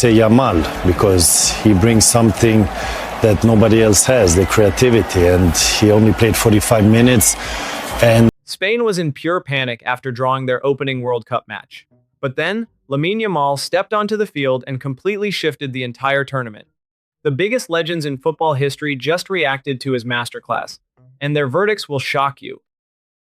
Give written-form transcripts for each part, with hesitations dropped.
Say Yamal, because he brings something that nobody else has, the creativity, and he only played 45 minutes. And Spain was in pure panic after drawing their opening World Cup match. But then, Lamine Yamal stepped onto the field and completely shifted the entire tournament. The biggest legends in football history just reacted to his masterclass, and their verdicts will shock you.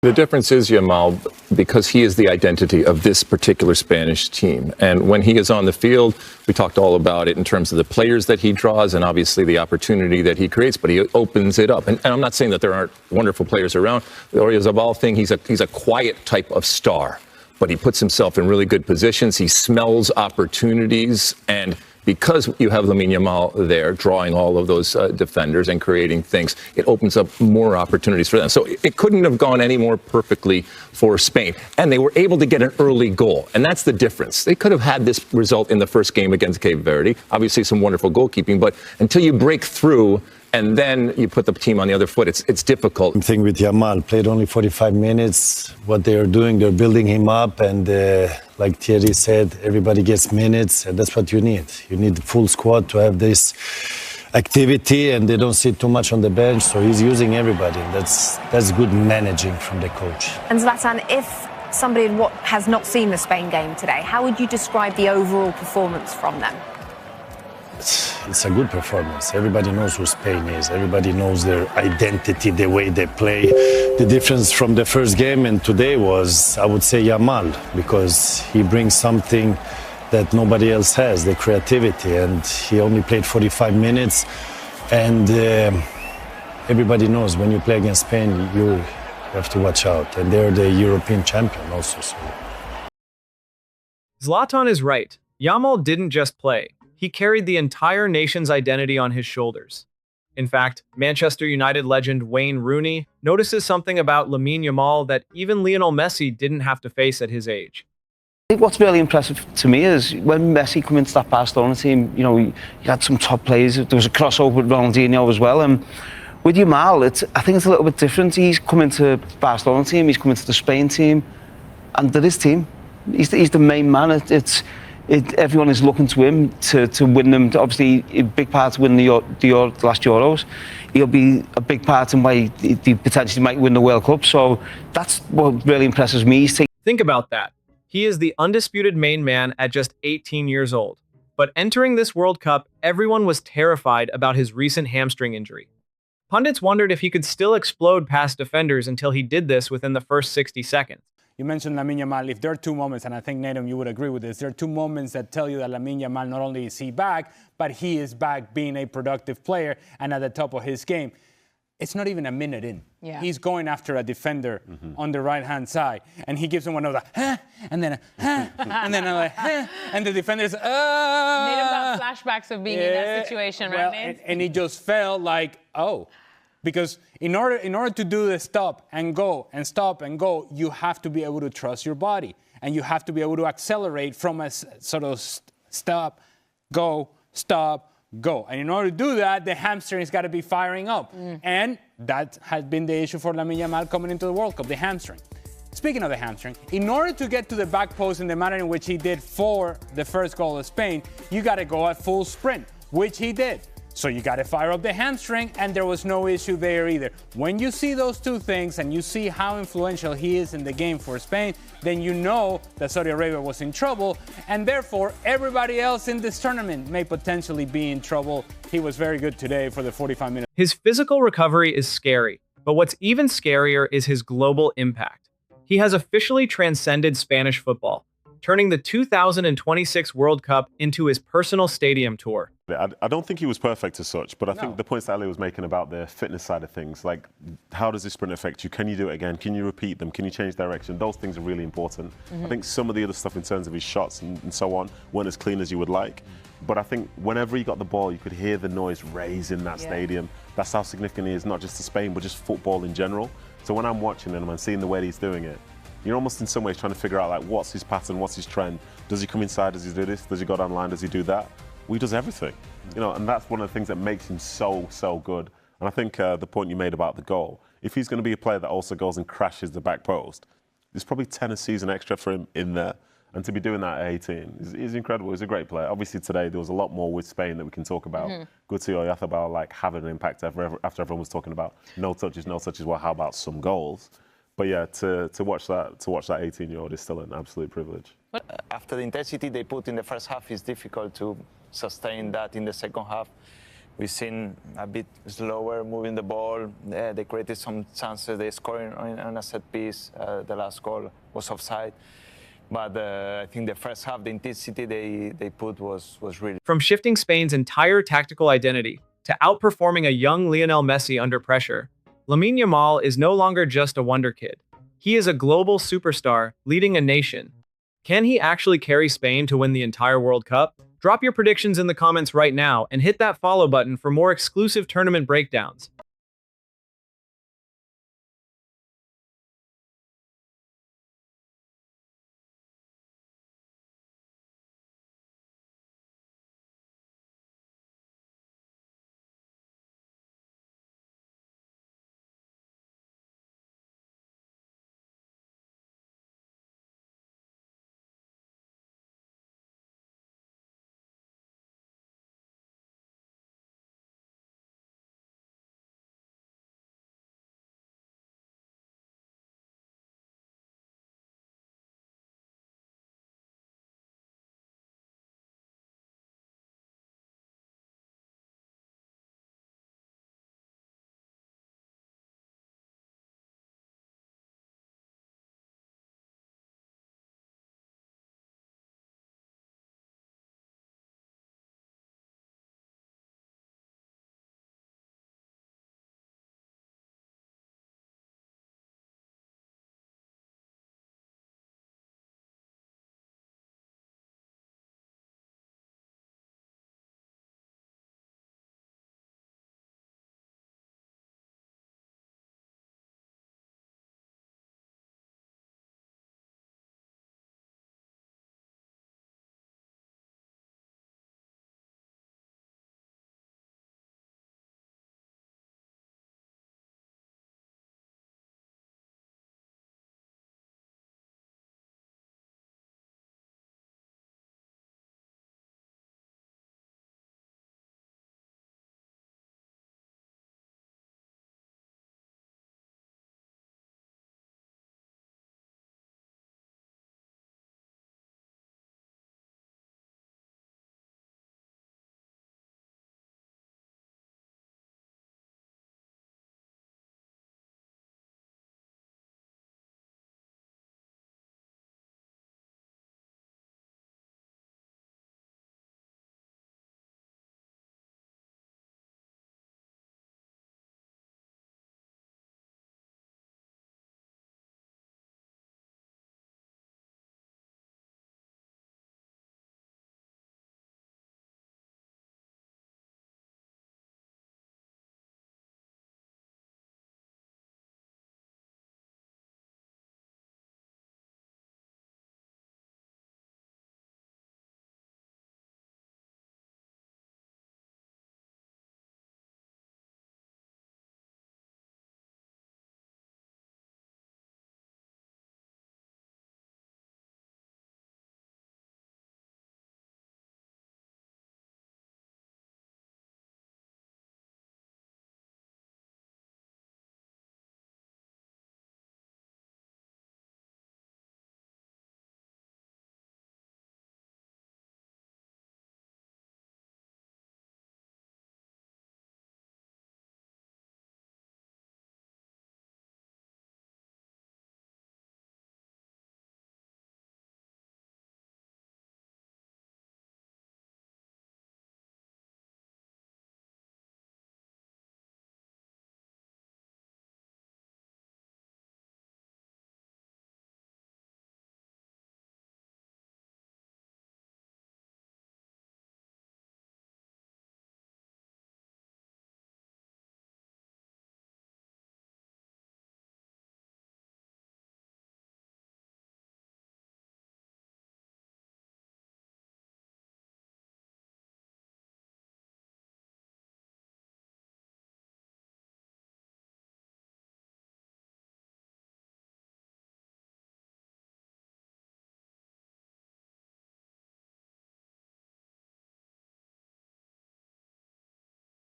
The difference is Yamal, because he is the identity of this particular Spanish team. And when he is on the field, we talked all about it in terms of the players that he draws and obviously the opportunity that he creates, but he opens it up. And I'm not saying that there aren't wonderful players around. The Oyarzabal thing, he's a quiet type of star, but he puts himself in really good positions. He smells opportunities, and because you have Lamine Yamal there drawing all of those defenders and creating things, it opens up more opportunities for them. So it couldn't have gone any more perfectly for Spain. And they were able to get an early goal. And that's the difference. They could have had this result in the first game against Cape Verde. Obviously, some wonderful goalkeeping. But until you break through and then you put the team on the other foot, it's difficult. Same thing with Yamal, played only 45 minutes. What they are doing, they're building him up, and like Thierry said, everybody gets minutes, and that's what you need. You need the full squad to have this activity, and they don't sit too much on the bench, so he's using everybody. That's good managing from the coach. And Zlatan, if somebody has not seen the Spain game today, how would you describe the overall performance from them? It's a good performance. Everybody knows who Spain is. Everybody knows their identity, the way they play. The difference from the first game and today was, I would say, Yamal, because he brings something that nobody else has, the creativity. And he only played 45 minutes. And everybody knows when you play against Spain, you have to watch out. And they're the European champion also. So. Zlatan is right. Yamal didn't just play. He carried the entire nation's identity on his shoulders. In fact, Manchester United legend Wayne Rooney notices something about Lamine Yamal that even Lionel Messi didn't have to face at his age. I think what's really impressive to me is when Messi came into that Barcelona team, you know, you had some top players. There was a crossover with Ronaldo as well. And with Yamal, I think it's a little bit different. He's come into the Barcelona team, he's come into the Spain team, and they're his team. He's the main man. Everyone is looking to him to win them. Obviously, a big part to win the last Euros. He'll be a big part in why he potentially might win the World Cup. So that's what really impresses me. Think about that. He is the undisputed main man at just 18 years old. But entering this World Cup, everyone was terrified about his recent hamstring injury. Pundits wondered if he could still explode past defenders until he did this within the first 60 seconds. You mentioned Lamine Yamal. If there are two moments, and I think, Nathan, you would agree with this, there are two moments that tell you that Lamine Yamal, not only is he back, but he is back being a productive player and at the top of his game. It's not even a minute in. Yeah. He's going after a defender on the right-hand side, and he gives him one of the, and then and then and the defender's, Made him got flashbacks of being in that situation, right, Nate? And he just felt like, oh. Because in order to do the stop and go and stop and go, you have to be able to trust your body. And you have to be able to accelerate from a sort of stop, go, stop, go. And in order to do that, the hamstring's got to be firing up. And that has been the issue for Lamine Yamal coming into the World Cup, the hamstring. Speaking of the hamstring, in order to get to the back post in the manner in which he did for the first goal of Spain, you got to go at full sprint, which he did. So you got to fire up the hamstring, and there was no issue there either. When you see those two things and you see how influential he is in the game for Spain, then you know that Saudi Arabia was in trouble, and therefore everybody else in this tournament may potentially be in trouble. He was very good today for the 45 minutes. His physical recovery is scary, but what's even scarier is his global impact. He has officially transcended Spanish football, turning the 2026 World Cup into his personal stadium tour. I don't think he was perfect as such, but I think the points that Ali was making about the fitness side of things, like how does this sprint affect you? Can you do it again? Can you repeat them? Can you change direction? Those things are really important. I think some of the other stuff in terms of his shots and so on weren't as clean as you would like. But I think whenever he got the ball, you could hear the noise raise in that stadium. That's how significant he is, not just to Spain, but just football in general. So when I'm watching him and I'm seeing the way he's doing it, you're almost in some ways trying to figure out, like, what's his pattern, what's his trend? Does he come inside? Does he do this? Does he go down the line? Does he do that? Well, he does everything, you know, and that's one of the things that makes him so good. And I think the point you made about the goal, if he's going to be a player that also goes and crashes the back post, there's probably 10 a season extra for him in there. And to be doing that at 18 is incredible. He's a great player. Obviously today there was a lot more with Spain that we can talk about. Good to Oyarzabal like having an impact after everyone was talking about no touches. Well, how about some goals? But yeah, to watch that 18-year-old is still an absolute privilege. After the intensity they put in the first half, it's difficult to sustain that in the second half. We've seen a bit slower moving the ball. They created some chances. They scored on a set piece. The last goal was offside. But I think the first half, the intensity they put was really... From shifting Spain's entire tactical identity to outperforming a young Lionel Messi under pressure, Lamine Yamal is no longer just a wonder kid. He is a global superstar leading a nation. Can he actually carry Spain to win the entire World Cup? Drop your predictions in the comments right now and hit that follow button for more exclusive tournament breakdowns.